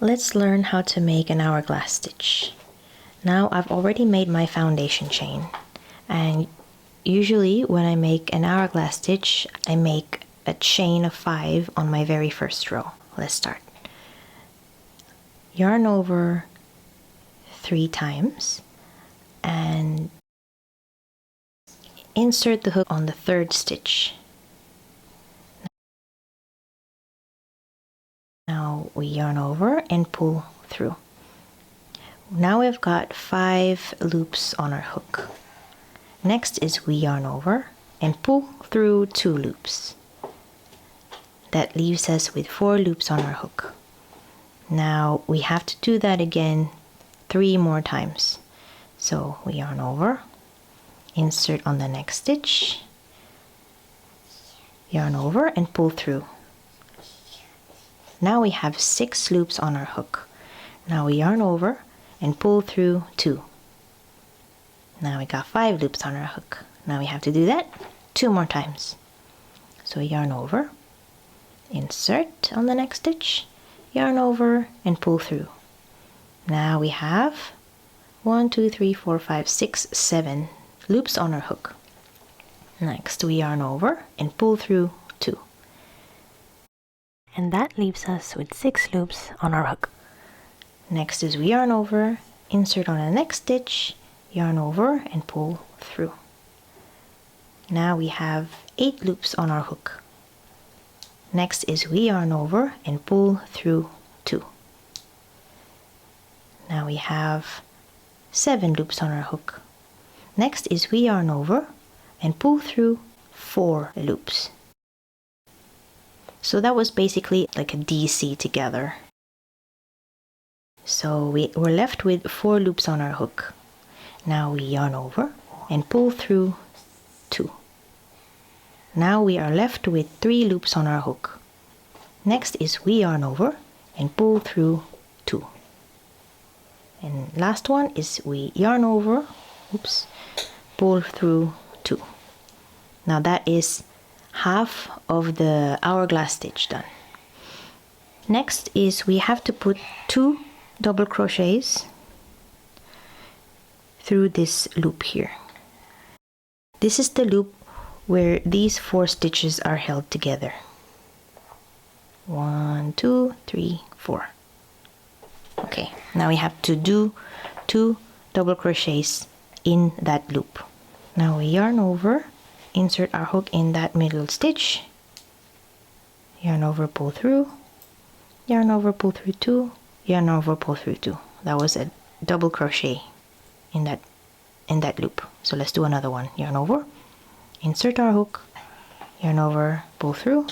Let's learn how to make an hourglass stitch. Now I've already made my foundation chain, and usually when I make an hourglass stitch, I make a chain of 5 on my very first row. Let's start. Yarn over 3 times and insert the hook on the 3rd stitch. Now we yarn over and pull through. Now we've got 5 loops on our hook. Next is we yarn over and pull through 2 loops. That leaves us with 4 loops on our hook. Now we have to do that again 3 more times. So we yarn over, insert on the next stitch, yarn over and pull through. Now we have 6 loops on our hook. Now we yarn over and pull through 2. Now we got 5 loops on our hook. Now we have to do that 2 more times. So yarn over, insert on the next stitch, yarn over and pull through. Now we have 1, 2, 3, 4, 5, 6, 7 loops on our hook. Next we yarn over and pull through 2. And that leaves us with 6 loops on our hook. Next is we yarn over, insert on the next stitch, yarn over and pull through. Now we have 8 loops on our hook. Next is we yarn over and pull through 2. Now we have 7 loops on our hook. Next is we yarn over and pull through 4 loops. So that was basically like a DC together. So we're left with 4 loops on our hook. Now we yarn over and pull through 2. Now we are left with 3 loops on our hook. Next is we yarn over and pull through 2. And last one is we yarn over, pull through 2. Now that is half of the hourglass stitch done. Next is we have to put 2 double crochets through this loop here. This is the loop where these 4 stitches are held together. 1, 2, 3, 4. Okay, now we have to do 2 double crochets in that loop. Now we yarn over, insert our hook in that middle stitch, yarn over, pull through, yarn over, pull through 2, yarn over, pull through 2. That was a double crochet in that loop. So let's do another one. Yarn over, insert our hook, yarn over, pull through,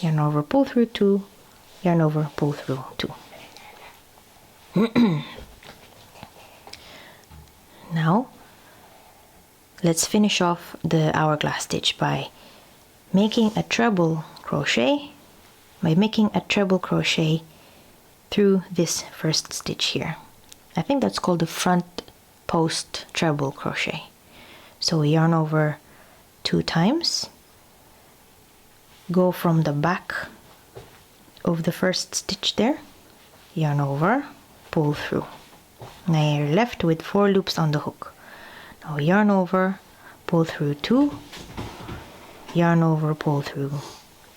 yarn over, pull through 2, yarn over, pull through 2. Now let's finish off the hourglass stitch by making a treble crochet through this first stitch here. I think that's called the front post treble crochet. So we yarn over 2 times, go from the back of the first stitch there, yarn over, pull through. Now you're left with 4 loops on the hook. Now yarn over, pull through 2, yarn over, pull through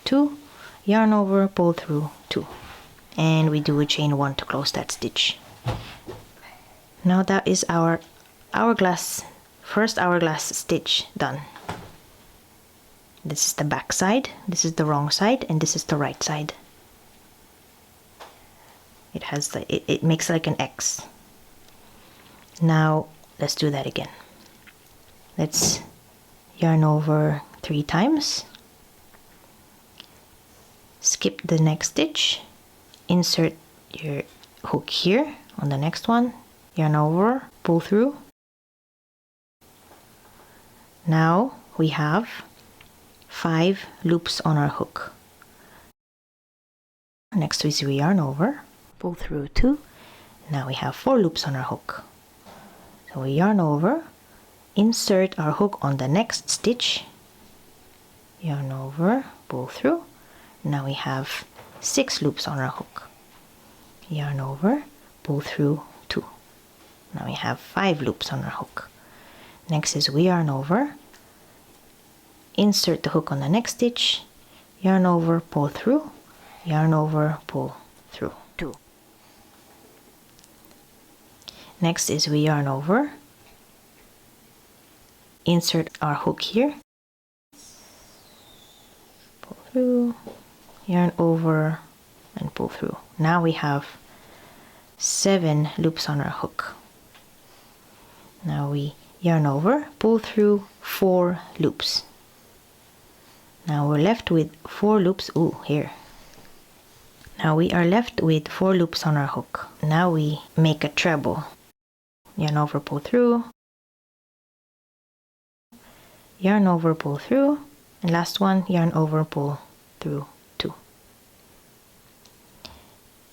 2, yarn over, pull through 2, and we do a chain 1 to close that stitch. Now that is our first hourglass stitch done. This is the back side, this is the wrong side, and this is the right side. It has it makes like an X. Now let's do that again. Let's yarn over 3 times, skip the next stitch, insert your hook here on the next one, yarn over, pull through. Now we have 5 loops on our hook. Next is we yarn over, pull through 2. Now we have 4 loops on our hook. So we yarn over, insert our hook on the next stitch, yarn over, pull through. Now we have 6 loops on our hook. yarn over, pull through 2. Now we have 5 loops on our hook. Next is we yarn over, insert the hook on the next stitch, yarn over, pull through, yarn over, pull through 2. Next is we yarn over, insert our hook here, pull through, yarn over, and pull through. Now we have 7 loops on our hook. Now we yarn over, pull through 4 loops. Now we're left with 4 loops. Here. Now we are left with 4 loops on our hook. Now we make a treble. Yarn over, pull through, yarn over, pull through, and last one, yarn over, pull through 2.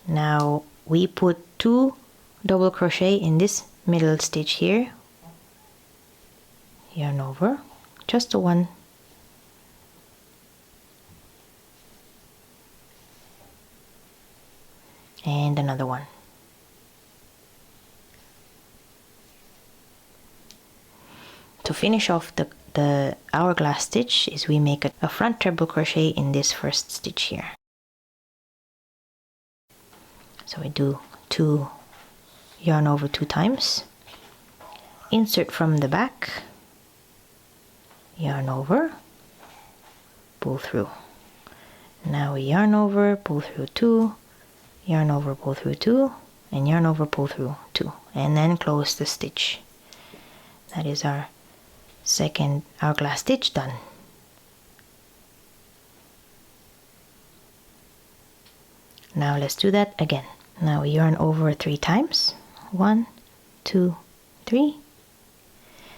Now we put 2 double crochet in this middle stitch here, yarn over, just the one, and another one. To finish off the hourglass stitch is we make a front treble crochet in this first stitch here. So we do 2 yarn over 2 times, insert from the back, yarn over, pull through. Now we yarn over, pull through 2, yarn over, pull through 2, and yarn over, pull through 2, and then close the stitch. That is our second hourglass stitch done. Now let's do that again. Now we yarn over 3 times. 1, 2, 3.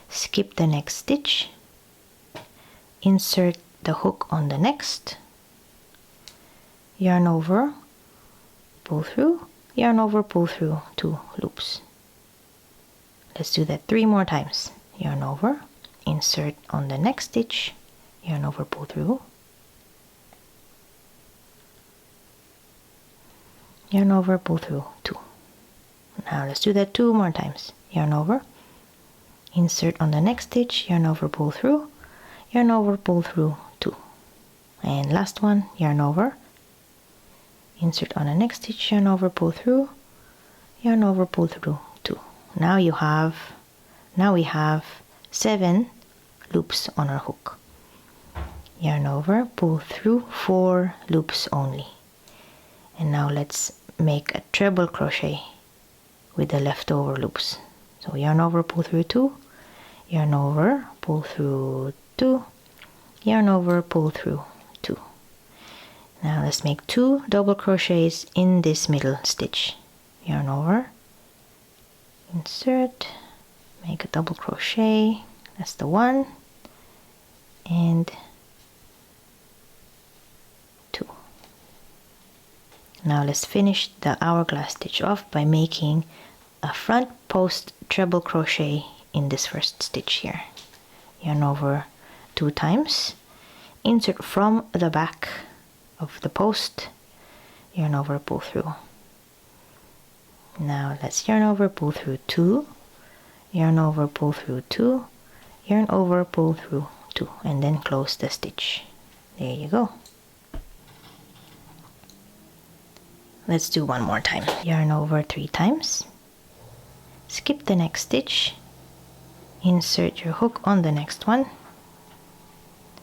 Skip the next stitch. Insert the hook on the next. Yarn over, pull through, yarn over, pull through 2 loops. Let's do that 3 more times. Yarn over, insert on the next stitch, yarn over, pull through, yarn over, pull through 2. Now let's do that 2 more times. Yarn over, insert on the next stitch, yarn over, pull through, yarn over, pull through 2. And last one, yarn over, insert on the next stitch, yarn over, pull through, yarn over, pull through 2. Now we have 7 loops on our hook. Yarn over, pull through 4 loops only. And now let's make a treble crochet with the leftover loops. So yarn over, pull through 2, yarn over, pull through 2, yarn over, pull through 2. Now let's make 2 double crochets in this middle stitch. Yarn over, insert, make a double crochet, that's the one, and 2. Now let's finish the hourglass stitch off by making a front post treble crochet in this first stitch here. Yarn over 2 times, insert from the back of the post, yarn over, pull through. Now let's yarn over, pull through 2, yarn over, pull through 2, yarn over, pull through 2, and then close the stitch. There you go. Let's do one more time. Yarn over 3 times, skip the next stitch, insert your hook on the next one,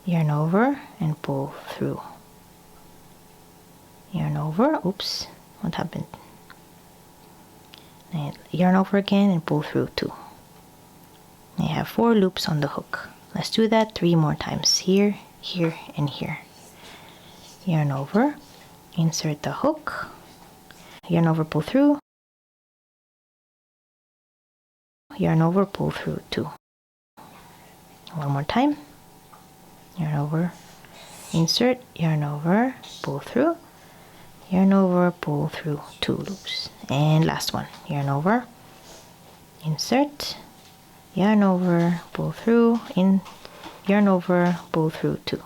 yarn over and pull through. Yarn over, oops, what happened? And yarn over again and pull through 2. I have 4 loops on the hook. Let's do that 3 more times. Here, here, and here. Yarn over, insert the hook, yarn over, pull through, yarn over, pull through 2. One more time. Yarn over, insert, yarn over, pull through, yarn over, pull through 2 loops. And last one, yarn over, insert, yarn over, pull through, in, yarn over, pull through 2.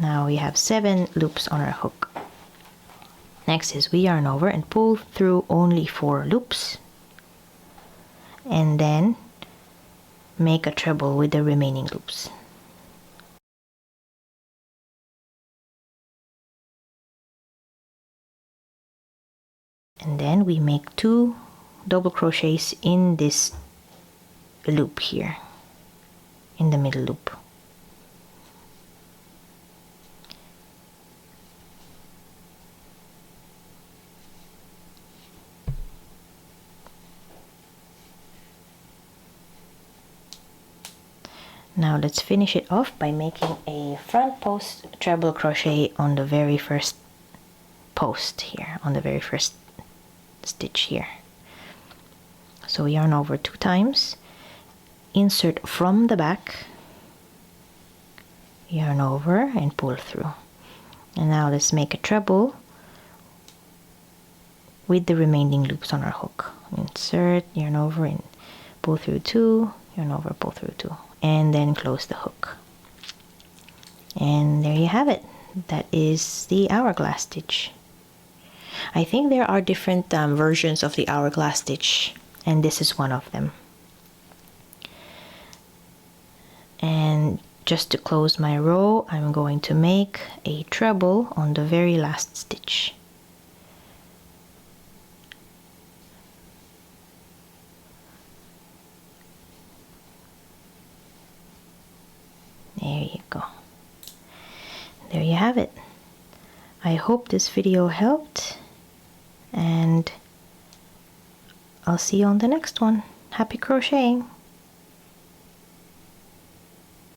Now we have 7 loops on our hook. Next is we yarn over and pull through only 4 loops, and then make a treble with the remaining loops. And then we make 2 double crochets in this loop here, in the middle loop. Now let's finish it off by making a front post treble crochet on the very first post here, on the very first stitch here. So yarn over 2 times, insert from the back, yarn over and pull through. And now let's make a treble with the remaining loops on our hook. Insert, yarn over and pull through 2, yarn over, pull through 2, and then close the hook. And there you have it. That is the hourglass stitch. I think there are different versions of the hourglass stitch, and this is one of them. And just to close my row, I'm going to make a treble on the very last stitch. There you go. There you have it. I hope this video helped, and I'll see you on the next one. Happy crocheting!